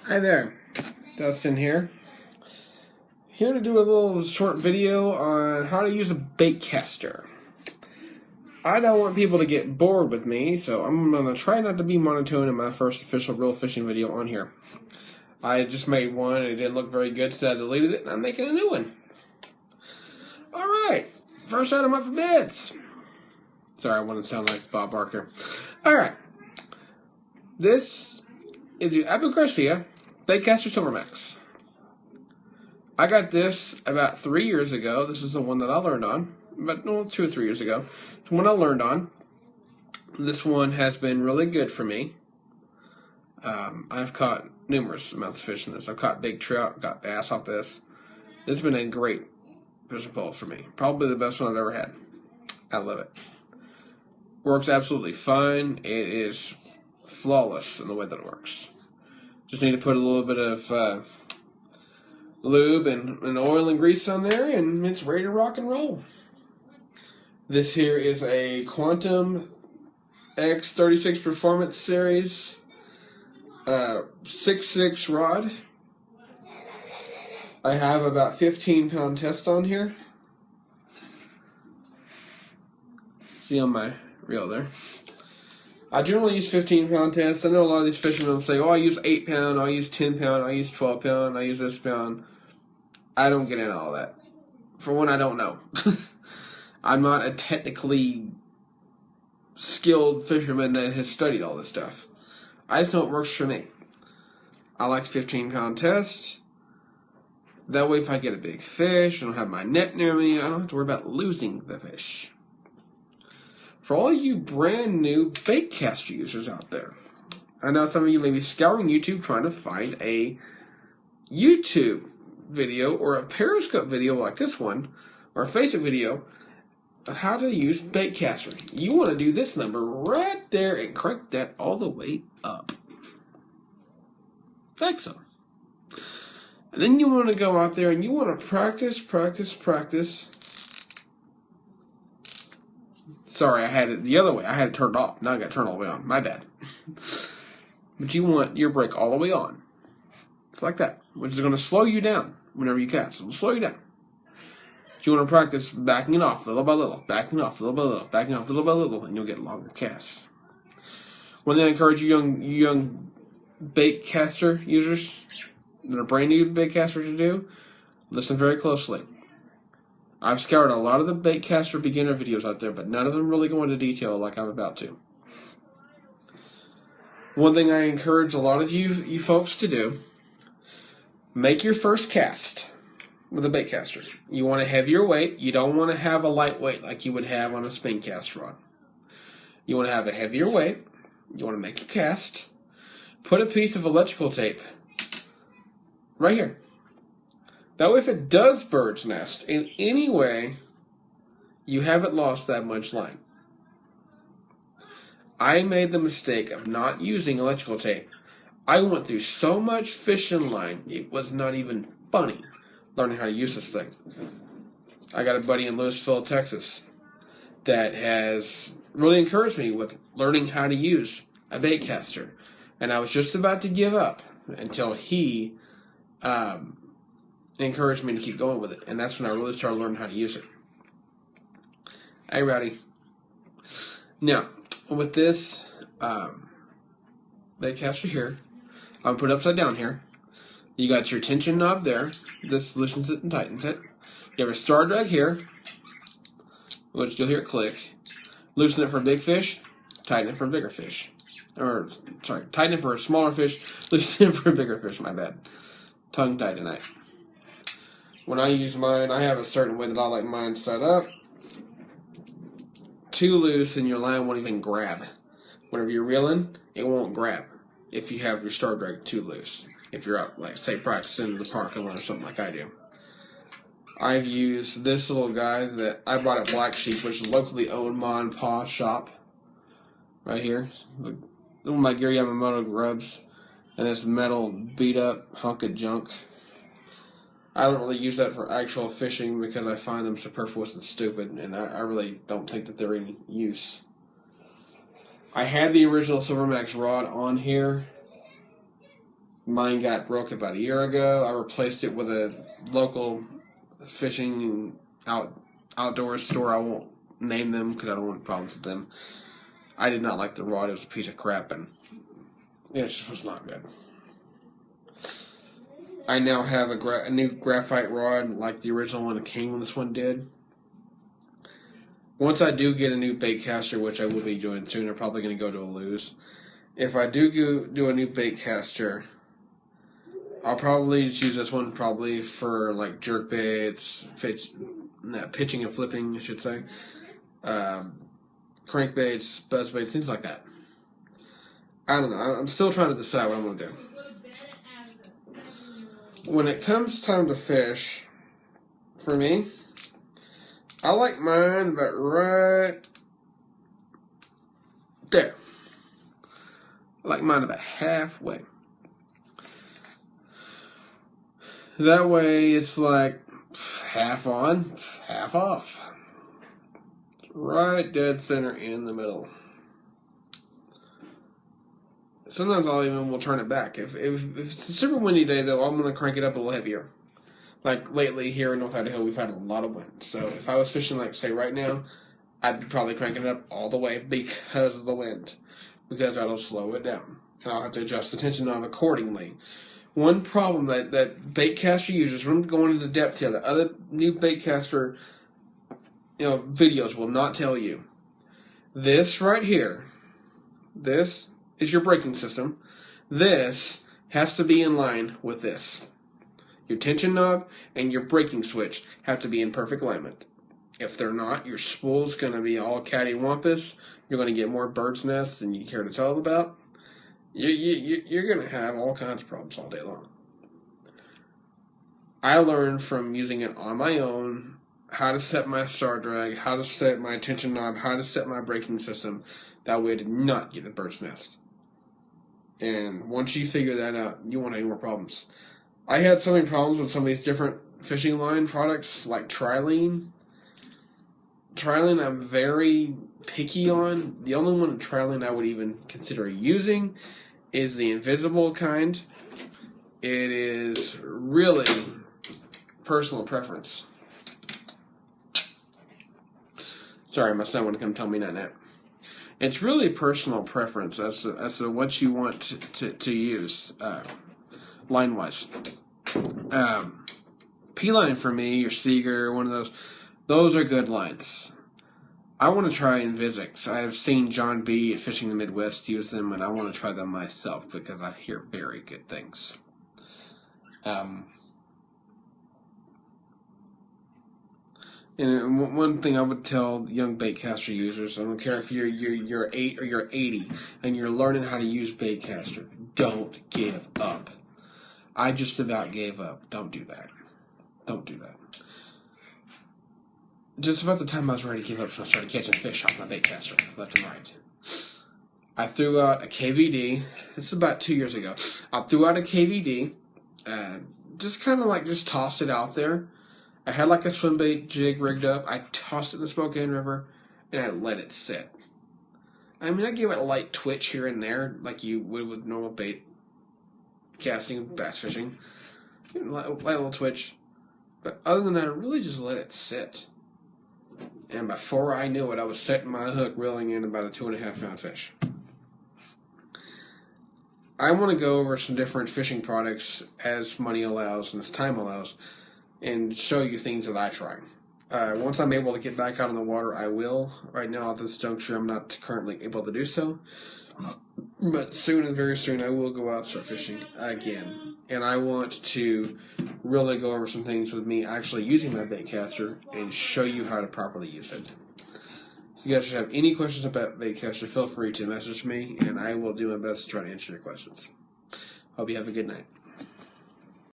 Hi there, Dustin here. Here to do a little short video on how to use a Baitcaster. I don't want people to get bored with me, so I'm going to try not to be monotone in my first official real fishing video on here. I just made one and it didn't look very good, so I deleted it and I'm making a new one. Alright, first item up for bids. Sorry, I want to sound like Bob Barker. Alright, this is the Abu Garcia Baitcaster Silver Max. I got this about 3 years ago. This is the one that I learned on, but no, 2 or 3 years ago. It's the one I learned on. This one has been really good for me. I've caught numerous amounts of fish in this. I've caught big trout, got bass off this. This has been a great fishing pole for me. Probably the best one I've ever had. I love it. Works absolutely fine. It is flawless in the way that it works. Just need to put a little bit of lube and oil and grease on there, and it's ready to rock and roll. This here is a Quantum X36 Performance Series 6.6 rod. I have about 15-pound test on here. See on my reel there. I generally use 15-pound tests. I know a lot of these fishermen will say, oh, I use 8-pound, I use 10-pound, I use 12-pound, I use this pound. I don't get into all that. For one, I don't know. I'm not a technically skilled fisherman that has studied all this stuff. I just know it works for me. I like 15-pound tests. That way, if I get a big fish, I don't have my net near me, I don't have to worry about losing the fish. For all you brand new Baitcaster users out there, I know some of you may be scouring YouTube trying to find a YouTube video or a Periscope video like this one, or a Facebook video of how to use Baitcaster. You want to do this number right there and crank that all the way up. Like so. And then you want to go out there and you want to practice. Sorry, I had it the other way. I had it turned off. Now I got it turned all the way on. My bad. But you want your brake all the way on. It's like that, which is going to slow you down whenever you cast. It will slow you down. So you want to practice backing it off little by little, backing off little by little, backing off little by little, and you'll get longer casts. One thing I encourage you young Baitcaster users that are brand new Baitcaster to do, listen very closely. I've scoured a lot of the Baitcaster beginner videos out there, but none of them really go into detail like I'm about to. One thing I encourage a lot of you folks to do, make your first cast with a Baitcaster. You want a heavier weight. You don't want to have a lightweight like you would have on a spin cast rod. You want to have a heavier weight. You want to make a cast. Put a piece of electrical tape right here. That way, if it does bird's nest in any way, you haven't lost that much line. I made the mistake of not using electrical tape. I went through so much fishing line, it was not even funny learning how to use this thing. I got a buddy in Louisville, Texas, that has really encouraged me with learning how to use a Baitcaster. And I was just about to give up until he encouraged me to keep going with it. And that's when I really started learning how to use it. Hey, Rowdy. Now, with this Baitcaster here, I'm going to put it upside down here. You got your tension knob there. This loosens it and tightens it. You have a star drag here, which you'll hear it click. Loosen it for a big fish, tighten it for a bigger fish. Or, sorry, tighten it for a smaller fish, loosen it for a bigger fish, my bad. Tongue tied tonight. When I use mine, I have a certain way that I like mine set up. Too loose and your line won't even grab. Whenever you're reeling, it won't grab if you have your star drag too loose. If you're out, like, say, practicing in the parking lot or something like I do. I've used this little guy that I bought at Black Sheep, which is a locally owned ma and pa shop. Right here. One of my Gary Yamamoto grubs. And this metal beat up hunk of junk. I don't really use that for actual fishing because I find them superfluous and stupid, and I really don't think that they're any use. I had the original Silvermax rod on here Mine got broke about a year ago. I replaced it with a local fishing outdoor store. I won't name them because I don't want problems with them. I did not like the rod. It was a piece of crap, and it just was not good. I now have a new graphite rod like the original one that came when this one did. Once I do get a new baitcaster, which I will be doing soon, I'm probably going to go to a Lose. If I do a new baitcaster, I'll probably just use this one probably for like jerk baits, pitching and flipping, I should say. Crankbaits, buzz baits, things like that. I don't know. I'm still trying to decide what I'm going to do. When it comes time to fish, for me, I like mine about right there. I like mine about halfway. That way it's like half on, half off. Right dead center in the middle. Sometimes I'll even will turn it back. If it's a super windy day though, I'm gonna crank it up a little heavier. Like lately here in North Idaho, we've had a lot of wind. So if I was fishing like say right now, I'd be probably cranking it up all the way because of the wind, because that'll slow it down, and I'll have to adjust the tension knob accordingly. One problem that Baitcaster uses, from going into depth here, that other new Baitcaster videos will not tell you. This right here, this is your braking system. This has to be in line with this. Your tension knob and your braking switch have to be in perfect alignment. If they're not, your spool's going to be all cattywampus. You're going to get more bird's nests than you care to tell about. You're going to have all kinds of problems all day long. I learned from using it on my own how to set my star drag, how to set my tension knob, how to set my braking system. That way I did not get the bird's nest. And once you figure that out, you won't have any more problems. I had so many problems with some of these different fishing line products, like Trilene. Trilene I'm very picky on. The only one in Trilene I would even consider using is the invisible kind. It is really personal preference. Sorry, my son would come tell me that. It's really personal preference as to what you want to use line-wise. P-line for me, or Seeger, one of those are good lines. I want to try Invisics. I have seen John B. at Fishing the Midwest use them, and I want to try them myself because I hear very good things. And one thing I would tell young baitcaster users, I don't care if you're 8 or you're 80 and you're learning how to use Baitcaster, don't give up. I just about gave up. Don't do that. Don't do that. Just about the time I was ready to give up, so I started catching fish off my Baitcaster, left and right. I threw out a KVD. This is about 2 years ago. I threw out a KVD, just kind of like just tossed it out there. I had like a swim bait jig rigged up. I tossed it in the Spokane River, and I let it sit. I mean, I gave it a light twitch here and there, like you would with normal bait casting, bass fishing. Light little twitch. But other than that, I really just let it sit. And before I knew it, I was setting my hook, reeling in about a 2.5 pound fish. I want to go over some different fishing products as money allows and as time allows, and show you things that I try. Once I'm able to get back out on the water, I will. Right now, at this juncture, I'm not currently able to do so. But soon and very soon, I will go out and start fishing again. And I want to really go over some things with me actually using my Baitcaster and show you how to properly use it. If you guys should have any questions about Baitcaster, feel free to message me, and I will do my best to try to answer your questions. Hope you have a good night.